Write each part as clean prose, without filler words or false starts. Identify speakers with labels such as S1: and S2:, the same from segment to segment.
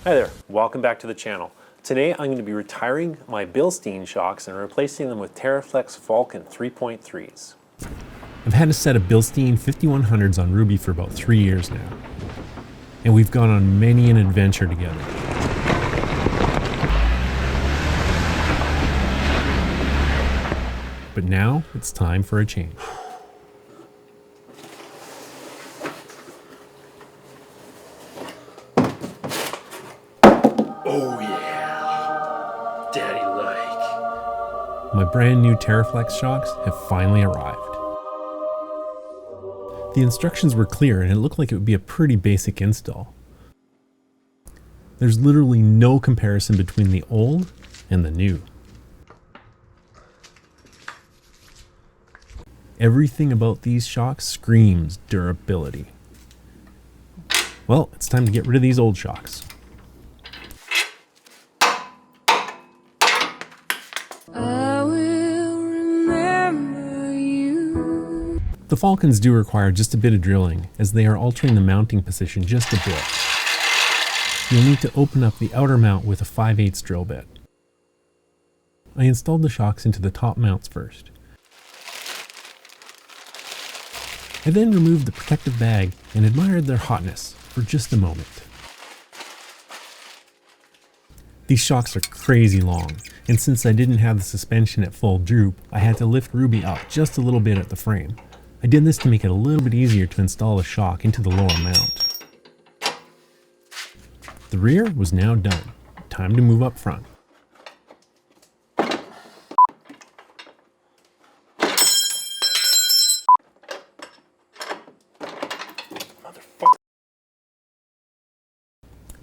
S1: Hi there, welcome back to the channel. Today I'm going to be retiring my Bilstein shocks and replacing them with TeraFlex Falcon 3.3s.
S2: I've had a set of Bilstein 5100s on Ruby for about 3 years now, and we've gone on many an adventure together. But now it's time for a change.
S1: Oh yeah, daddy like.
S2: My brand new TeraFlex shocks have finally arrived. The instructions were clear and it looked like it would be a pretty basic install. There's literally no comparison between the old and the new. Everything about these shocks screams durability. Well, it's time to get rid of these old shocks. The Falcons do require just a bit of drilling, as they are altering the mounting position just a bit. You'll need to open up the outer mount with a 5/8 drill bit. I installed the shocks into the top mounts first. I then removed the protective bag and admired their hotness for just a moment. These shocks are crazy long, and since I didn't have the suspension at full droop, I had to lift Ruby up just a little bit at the frame. I did this to make it a little bit easier to install the shock into the lower mount. The rear was now done. Time to move up front.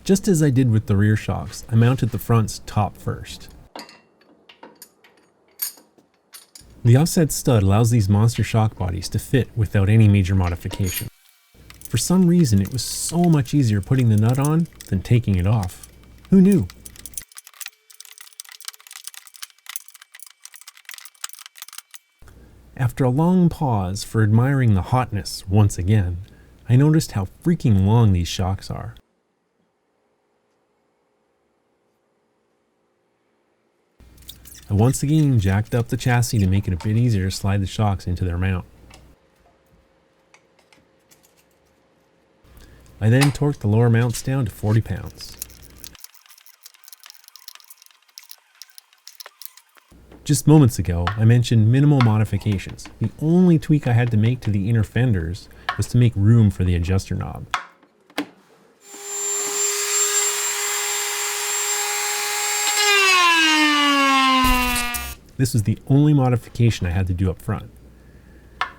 S2: Just as I did with the rear shocks, I mounted the fronts top first. The offset stud allows these monster shock bodies to fit without any major modification. For some reason, it was so much easier putting the nut on than taking it off. Who knew? After a long pause for admiring the hotness once again, I noticed how freaking long these shocks are. I once again jacked up the chassis to make it a bit easier to slide the shocks into their mount. I then torqued the lower mounts down to 40 pounds. Just moments ago, I mentioned minimal modifications. The only tweak I had to make to the inner fenders was to make room for the adjuster knob. This was the only modification I had to do up front.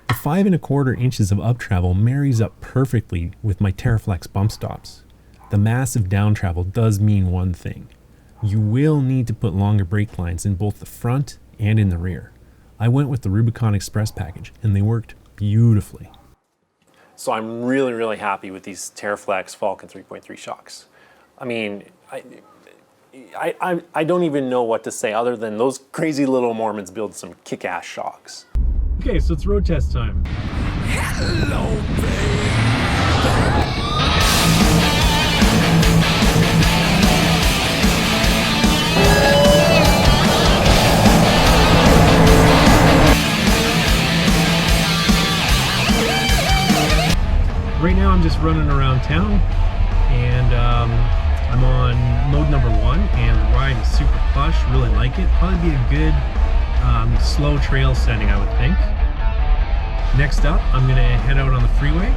S2: The 5 1/4 inches of up travel marries up perfectly with my TeraFlex bump stops. The massive down travel does mean one thing. You will need to put longer brake lines in both the front and in the rear. I went with the Rubicon Express package and they worked beautifully.
S1: So I'm really happy with these TeraFlex Falcon 3.3 shocks. I mean, I don't even know what to say other than those crazy little Mormons build some kick-ass shocks.
S2: Okay, so it's road test time.
S3: Hello, baby.
S2: Right now I'm just running around town and I'm on mode number 1 and the ride is super plush, really like it. Probably be a good slow trail setting, I would think. Next up, I'm going to head out on the freeway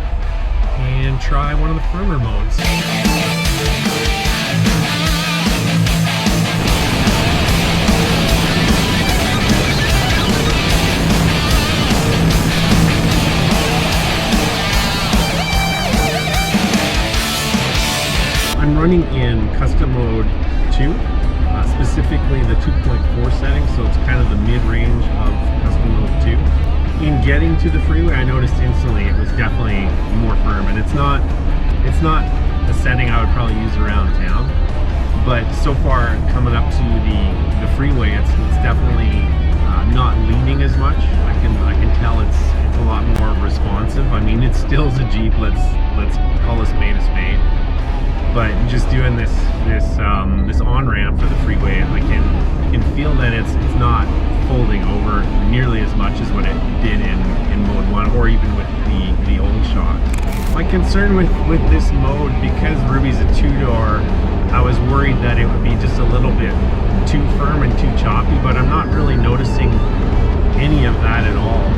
S2: and try one of the firmer modes. I'm running in custom mode 2, specifically the 2.4 setting, so it's kind of the mid-range of custom mode 2. In getting to the freeway, I noticed instantly it was definitely more firm, and it's not a setting I would probably use around town, but so far coming up to the freeway, it's definitely not leaning as much. I can tell it's a lot more responsive. I mean, it still is a Jeep. Let's call a spade a spade. but just doing this on-ramp for the freeway, I can feel that it's not folding over nearly as much as what it did in mode 1, or even with the old shocks. My concern with this mode, because Ruby's a two-door, I was worried that it would be just a little bit too firm and too choppy, but I'm not really noticing any of that at all.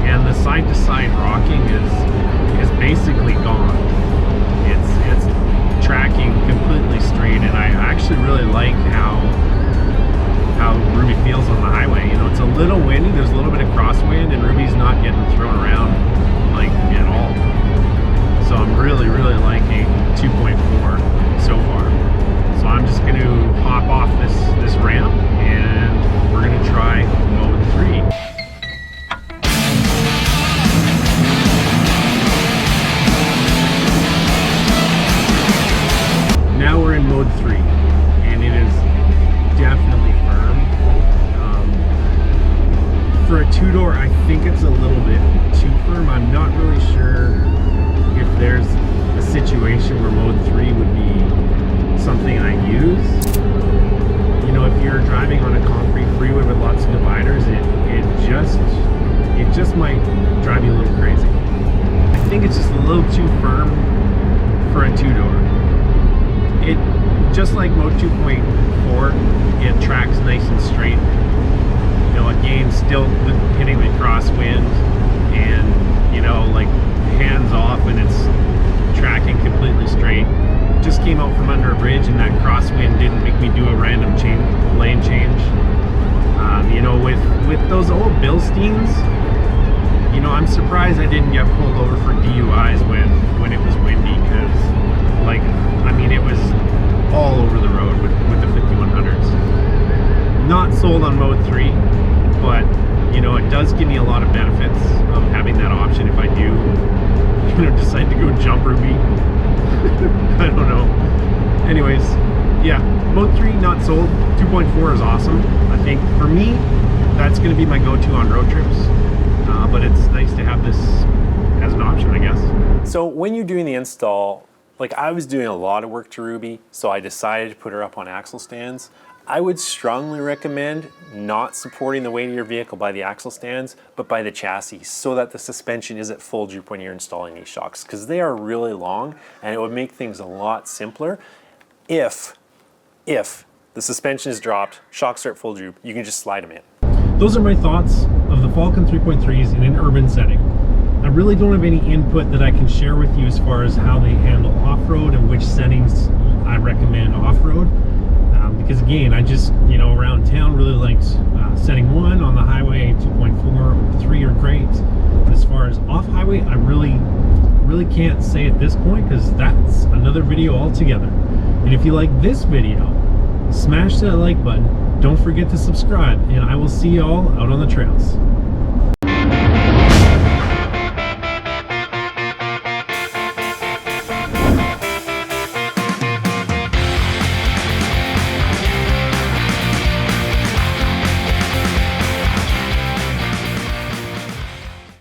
S2: And the side-to-side rocking is basically gone. It's tracking completely straight, and I actually really like how Ruby feels on the highway. You know, it's a little windy, there's a little bit of crosswind, and Ruby's not getting thrown around like at all. So I'm really liking 2.4 so far. So I'm just going to hop off this ramp, and we're going to try mode 3. Now we're in mode 3, and it is definitely firm. For a two-door, I think it's a little bit too firm. I'm not really sure if there's a situation where mode 3 would be something I use. You know, if you're driving on a concrete freeway with lots of dividers, it just might drive you a little crazy. I think it's just a little too firm for a two-door. It, just like mode 2.4, it tracks nice and straight. You know, again, still hitting the crosswind, and, you know, like hands off, and it's tracking completely straight. Just came out from under a bridge, and that crosswind didn't make me do a random lane change. You know, with those old Bilsteins, you know, I'm surprised I didn't get pulled over for DUIs when it was windy, because, like, I mean, it was all over the road with the 5100s. Not sold on mode 3, but, you know, it does give me a lot of benefits of having that option if I do, you know, decide to go jump Ruby. I don't know. Anyways, yeah, mode 3 not sold. 2.4 is awesome. I think for me, that's going to be my go-to on road trips. But it's nice to have this as an option, I guess.
S1: So when you're doing the install, like I was doing a lot of work to Ruby, so I decided to put her up on axle stands. I would strongly recommend not supporting the weight of your vehicle by the axle stands, but by the chassis, so that the suspension is at full droop when you're installing these shocks, because they are really long, and it would make things a lot simpler if the suspension is dropped, shocks are at full droop, you can just slide them in.
S2: Those are my thoughts of the Falcon 3.3s in an urban setting. I really don't have any input that I can share with you as far as how they handle off-road and which settings I recommend off-road. Because again, I just, you know, around town really liked setting 1 on the highway, 2.4, 3 are great. But as far as off-highway, I really can't say at this point, because that's another video altogether. And if you like this video, smash that like button. Don't forget to subscribe, and I will see you all out on the trails.